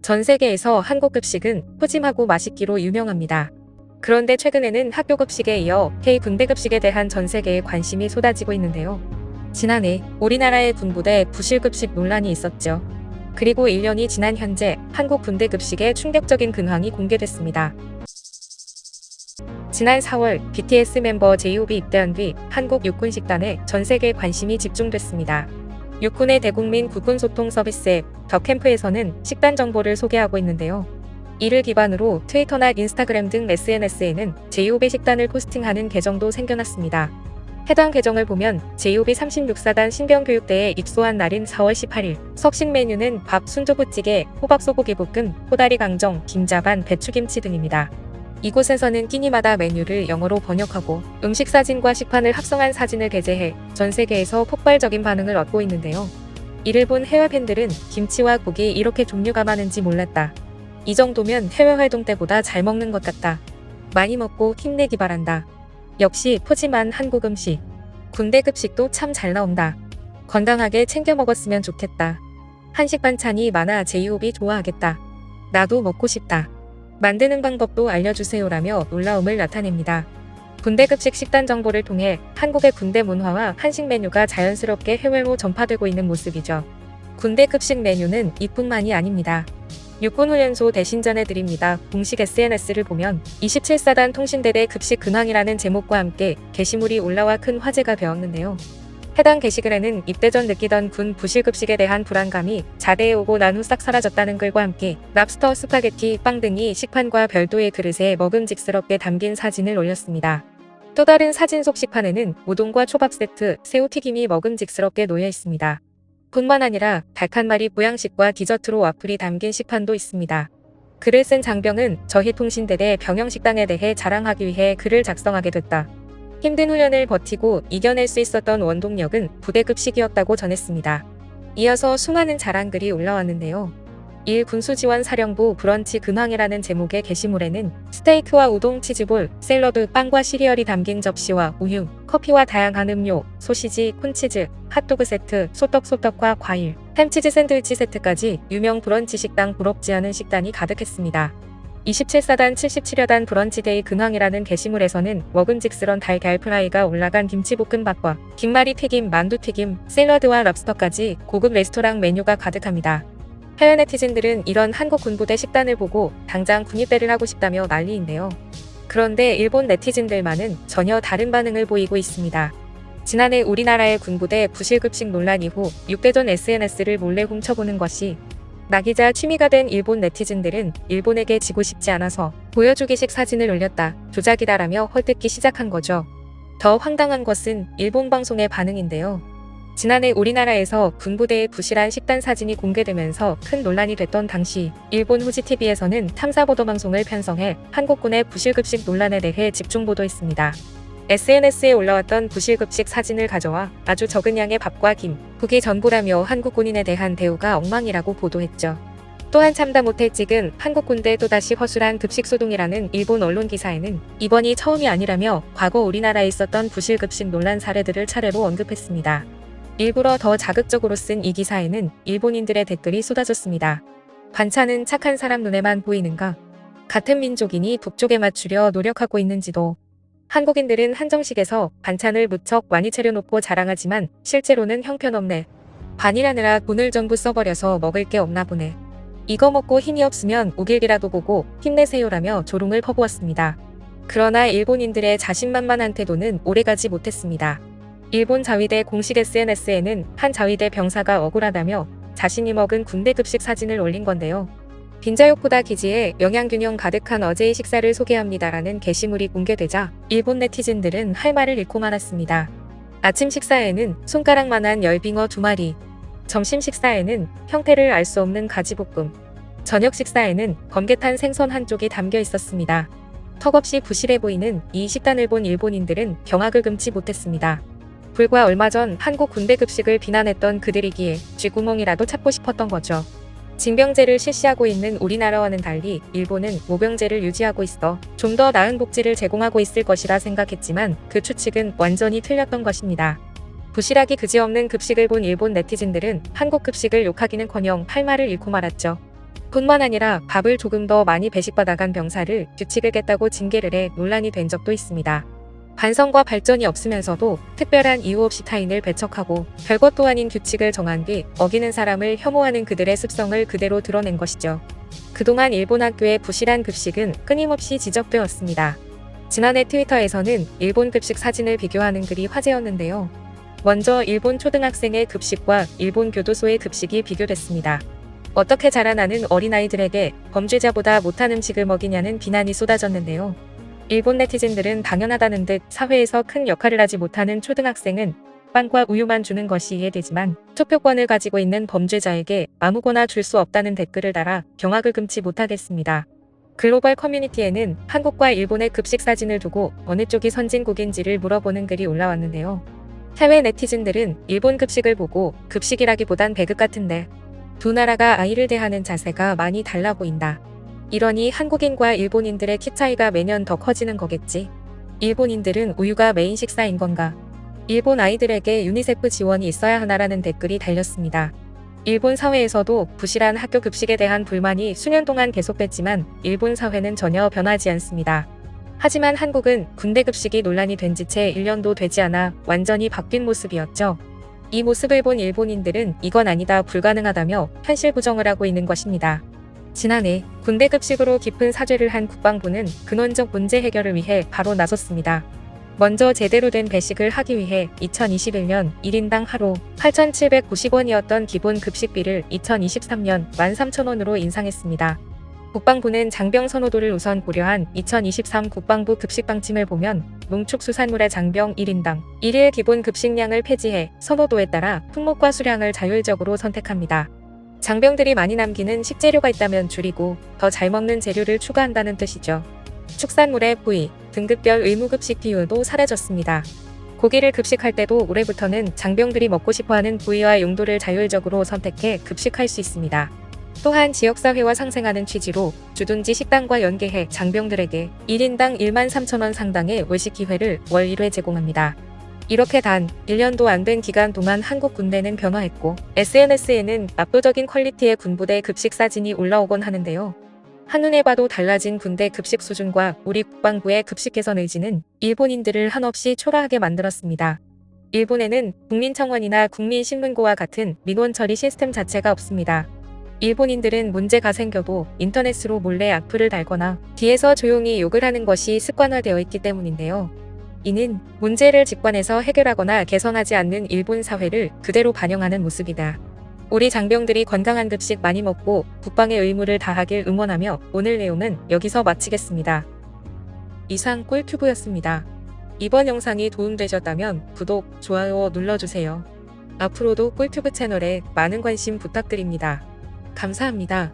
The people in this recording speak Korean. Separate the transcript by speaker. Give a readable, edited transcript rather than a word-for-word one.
Speaker 1: 전 세계에서 한국 급식은 푸짐하고 맛있기로 유명합니다. 그런데 최근에는 학교 급식에 이어 K-군대 급식에 대한 전 세계의 관심이 쏟아지고 있는데요. 지난해 우리나라의 군부대 부실급식 논란이 있었죠. 그리고 1년이 지난 현재 한국 군대 급식의 충격적인 근황이 공개됐습니다. 지난 4월 BTS 멤버 J-Hope이 입대한 뒤 한국 육군 식단에 전 세계 관심이 집중됐습니다. 육군의 대국민 국군 소통 서비스 앱 더 캠프에서는 식단 정보를 소개하고 있는데요. 이를 기반으로 트위터나 인스타그램 등 SNS에는 J-Hope의 식단을 포스팅하는 계정도 생겨났습니다. 해당 계정을 보면 J-Hope이 36사단 신병교육대에 입소한 날인 4월 18일 석식 메뉴는 밥, 순두부찌개, 호박 소고기 볶음, 호다리 강정, 김자반, 배추김치 등입니다. 이곳에서는 끼니마다 메뉴를 영어로 번역하고 음식 사진과 식판을 합성한 사진을 게재해 전 세계에서 폭발적인 반응을 얻고 있는데요. 이를 본 해외 팬들은 김치와 국이 이렇게 종류가 많은지 몰랐다. 이 정도면 해외 활동 때보다 잘 먹는 것 같다. 많이 먹고 힘내기 바란다. 역시 푸짐한 한국 음식. 군대 급식도 참 잘 나온다. 건강하게 챙겨 먹었으면 좋겠다. 한식 반찬이 많아 J-Hope이 좋아하겠다. 나도 먹고 싶다. 만드는 방법도 알려주세요라며 놀라움을 나타냅니다. 군대 급식 식단 정보를 통해 한국의 군대 문화와 한식 메뉴가 자연스럽게 해외로 전파되고 있는 모습이죠. 군대 급식 메뉴는 이뿐만이 아닙니다. 육군훈련소 대신 전해드립니다. 공식 SNS를 보면 27사단 통신대대 급식 근황이라는 제목과 함께 게시물이 올라와 큰 화제가 되었는데요. 해당 게시글에는 입대 전 느끼던 군 부실급식에 대한 불안감이 자대에 오고 난 후 싹 사라졌다는 글과 함께 랍스터, 스파게티, 빵 등이 식판과 별도의 그릇에 먹음직스럽게 담긴 사진을 올렸습니다. 또 다른 사진 속 식판에는 우동과 초밥 세트, 새우튀김이 먹음직스럽게 놓여 있습니다. 뿐만 아니라 닭 한 마리 보양식과 디저트로 와플이 담긴 식판도 있습니다. 글을 쓴 장병은 저희 통신대대 병영식당에 대해 자랑하기 위해 글을 작성하게 됐다. 힘든 훈련을 버티고 이겨낼 수 있었던 원동력은 부대급식이었다고 전했습니다. 이어서 수많은 자랑글이 올라왔는데요. 1. 군수지원사령부 브런치 근황이라는 제목의 게시물에는 스테이크와 우동, 치즈볼, 샐러드, 빵과 시리얼이 담긴 접시와 우유, 커피와 다양한 음료, 소시지, 콘치즈, 핫도그 세트, 소떡소떡과 과일, 햄치즈 샌드위치 세트까지 유명 브런치 식당 부럽지 않은 식단이 가득했습니다. 27사단 77여단 브런치데이 근황이라는 게시물에서는 먹음직스런 달걀 프라이가 올라간 김치볶음밥과 김말이 튀김, 만두튀김, 샐러드와 랍스터까지 고급 레스토랑 메뉴가 가득합니다. 해외 네티즌들은 이런 한국 군부대 식단을 보고 당장 군입대를 하고 싶다며 난리인데요. 그런데 일본 네티즌들만은 전혀 다른 반응을 보이고 있습니다. 지난해 우리나라의 군부대 부실급식 논란 이후 육대전 SNS를 몰래 훔쳐보는 것이 낙이자 취미가 된 일본 네티즌들은 일본에게 지고 싶지 않아서 보여주기식 사진을 올렸다, 조작이다라며 헐뜯기 시작한 거죠. 더 황당한 것은 일본 방송의 반응인데요. 지난해 우리나라에서 군부대의 부실한 식단 사진이 공개되면서 큰 논란이 됐던 당시 일본 후지TV에서는 탐사보도 방송을 편성해 한국군의 부실급식 논란에 대해 집중 보도했습니다. SNS에 올라왔던 부실급식 사진을 가져와 아주 적은 양의 밥과 김, 국이 전부라며 한국 군인에 대한 대우가 엉망이라고 보도했죠. 또한 참다 못해 찍은 한국 군대 또다시 허술한 급식소동이라는 일본 언론 기사에는 이번이 처음이 아니라며 과거 우리나라에 있었던 부실급식 논란 사례들을 차례로 언급했습니다. 일부러 더 자극적으로 쓴 이 기사에는 일본인들의 댓글이 쏟아졌습니다. 반찬은 착한 사람 눈에만 보이는가? 같은 민족이니 북쪽에 맞추려 노력하고 있는지도. 한국인들은 한정식에서 반찬을 무척 많이 차려놓고 자랑하지만 실제로는 형편없네. 반일하느라 돈을 전부 써버려서 먹을 게 없나 보네. 이거 먹고 힘이 없으면 우길기라도 보고 힘내세요라며 조롱을 퍼부었습니다. 그러나 일본인들의 자신만만한 태도는 오래가지 못했습니다. 일본 자위대 공식 SNS에는 한 자위대 병사가 억울하다며 자신이 먹은 군대 급식 사진을 올린 건데요. 빈자요코다 기지에 영양균형 가득한 어제의 식사를 소개합니다라는 게시물이 공개되자 일본 네티즌들은 할 말을 잃고 말았습니다. 아침 식사에는 손가락만한 열빙어 2마리, 점심 식사에는 형태를 알 수 없는 가지볶음, 저녁 식사에는 검게탄 생선 한 쪽이 담겨 있었습니다. 턱없이 부실해 보이는 이 식단을 본 일본인들은 경악을 금치 못했습니다. 불과 얼마 전 한국 군대 급식을 비난했던 그들이기에 쥐구멍이라도 찾고 싶었던 거죠. 징병제를 실시하고 있는 우리나라와는 달리 일본은 모병제를 유지하고 있어 좀 더 나은 복지를 제공하고 있을 것이라 생각했지만 그 추측은 완전히 틀렸던 것입니다. 부실하기 그지없는 급식을 본 일본 네티즌들은 한국 급식을 욕하기는커녕 할 말을 잃고 말았죠. 뿐만 아니라 밥을 조금 더 많이 배식받아간 병사를 규칙을 깼다고 징계를 해 논란이 된 적도 있습니다. 반성과 발전이 없으면서도 특별한 이유 없이 타인을 배척하고 별것도 아닌 규칙을 정한 뒤 어기는 사람을 혐오하는 그들의 습성을 그대로 드러낸 것이죠. 그동안 일본 학교의 부실한 급식은 끊임없이 지적되었습니다. 지난해 트위터에서는 일본 급식 사진을 비교하는 글이 화제였는데요. 먼저 일본 초등학생의 급식과 일본 교도소의 급식이 비교됐습니다. 어떻게 자라나는 어린아이들에게 범죄자보다 못한 음식을 먹이냐는 비난이 쏟아졌는데요. 일본 네티즌들은 당연하다는 듯 사회에서 큰 역할을 하지 못하는 초등학생은 빵과 우유만 주는 것이 이해되지만 투표권을 가지고 있는 범죄자에게 아무거나 줄 수 없다는 댓글을 달아 경악을 금치 못하겠습니다. 글로벌 커뮤니티에는 한국과 일본의 급식 사진을 두고 어느 쪽이 선진국인지를 물어보는 글이 올라왔는데요. 해외 네티즌들은 일본 급식을 보고 급식이라기보단 배급 같은데 두 나라가 아이를 대하는 자세가 많이 달라 보인다. 이러니 한국인과 일본인들의 키 차이가 매년 더 커지는 거겠지. 일본인들은 우유가 메인 식사인 건가? 일본 아이들에게 유니세프 지원이 있어야 하나라는 댓글이 달렸습니다. 일본 사회에서도 부실한 학교 급식에 대한 불만이 수년 동안 계속됐지만 일본 사회는 전혀 변하지 않습니다. 하지만 한국은 군대 급식이 논란이 된 지 채 1년도 되지 않아 완전히 바뀐 모습이었죠. 이 모습을 본 일본인들은 이건 아니다, 불가능하다며 현실 부정을 하고 있는 것입니다. 지난해 군대 급식으로 깊은 사죄를 한 국방부는 근원적 문제 해결을 위해 바로 나섰습니다. 먼저 제대로 된 배식을 하기 위해 2021년 1인당 하루 8,790원이었던 기본 급식비를 2023년 13,000원으로 인상했습니다. 국방부는 장병 선호도를 우선 고려한 2023 국방부 급식 방침을 보면 농축수산물의 장병 1인당 1일 기본 급식량을 폐지해 선호도에 따라 품목과 수량을 자율적으로 선택합니다. 장병들이 많이 남기는 식재료가 있다면 줄이고 더 잘 먹는 재료를 추가한다는 뜻이죠. 축산물의 부위, 등급별 의무급식 비율도 사라졌습니다. 고기를 급식할 때도 올해부터는 장병들이 먹고 싶어하는 부위와 용도를 자율적으로 선택해 급식할 수 있습니다. 또한 지역사회와 상생하는 취지로 주둔지 식당과 연계해 장병들에게 1인당 13,000원 상당의 외식 기회를 월 1회 제공합니다. 이렇게 단 1년도 안 된 기간 동안 한국 군대는 변화했고 SNS에는 압도적인 퀄리티의 군부대 급식 사진이 올라오곤 하는데요. 한눈에 봐도 달라진 군대 급식 수준과 우리 국방부의 급식 개선 의지는 일본인들을 한없이 초라하게 만들었습니다. 일본에는 국민청원이나 국민신문고와 같은 민원 처리 시스템 자체가 없습니다. 일본인들은 문제가 생겨도 인터넷으로 몰래 악플을 달거나 뒤에서 조용히 욕을 하는 것이 습관화되어 있기 때문인데요. 이는 문제를 직관해서 해결하거나 개선하지 않는 일본 사회를 그대로 반영하는 모습이다. 우리 장병들이 건강한 급식 많이 먹고 국방의 의무를 다하길 응원하며 오늘 내용은 여기서 마치겠습니다. 이상 꿀튜브였습니다. 이번 영상이 도움되셨다면 구독, 좋아요 눌러주세요. 앞으로도 꿀튜브 채널에 많은 관심 부탁드립니다. 감사합니다.